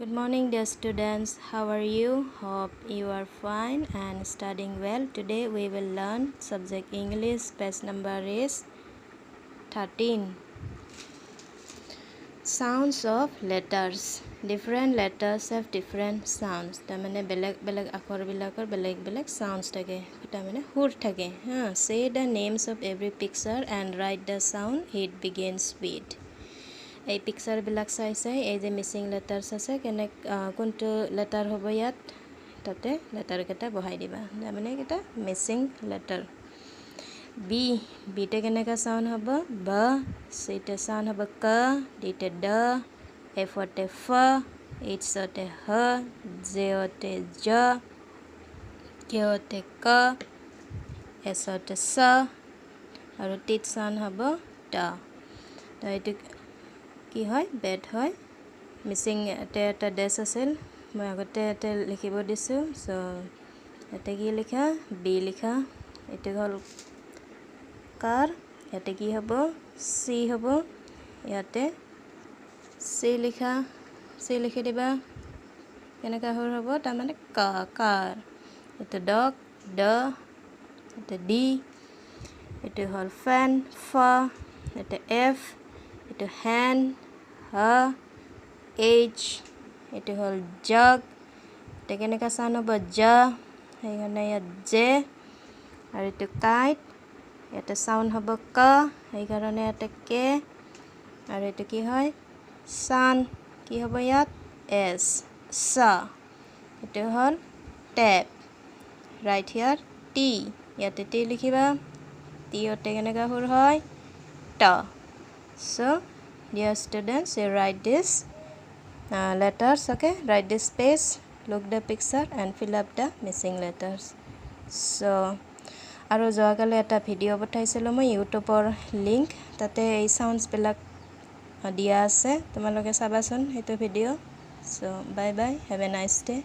Good morning, dear students. How are you? Hope you are fine and studying well. Today we will learn subject English. Page number is 13. Sounds of letters. Different letters have different sounds. Tamane beleg akhor bilakor beleg sounds thake. Tamane hur thake. Say the names of every picture and write the sound it begins with. এই পিকচাৰবিলাক চাই এই যে Mising letters আছে কোনটো letter হ'ব ইয়াত তাতে লেটাৰকেইটা বহাই দিবা মানে এটা মিছিং লেটাৰ বি বিতে কেনেকা সাউন্ড হ'ব ব সিতে সাউন্ড হ'ব ক ডিতে ড এফতে ফ এইচতে হ জেতে জ কেতে ক এছতে স আৰু টিত সাউন্ড হ'ব ট তো এইটো কি হয় বেড হয় মিসিং এটা ডেস আছিল মই আগতে এটা লিখিব দিছো সো এটা কি লিখা বি লিখা এটা হল কার এটা কি হ'ব সি হ'ব ইয়াতে সি লিখি দিবা কেনেকা হ'ব তাৰ মানে কাৰ এটা ডগ ড এটা ডি এটা হল ফ্যান ফ এটা F itu hand her h itu hol jug tekene ka sound hobo ja heikane ya j aru itu kite eta sound hobo ka heikarone eta k aru itu ki hoy sun ki hobo yat s sa itu hol tap right here t yate t likhiba t ote kene ka hur hoy ta. So dear students, you write this letters, okay? Write this space, look the picture and fill up the missing letters. So aru joagale eta video pathaisilo moi YouTube-or link tate ei sounds bilak dia ase tomaloke sabason hetu video. So bye bye, have a nice day.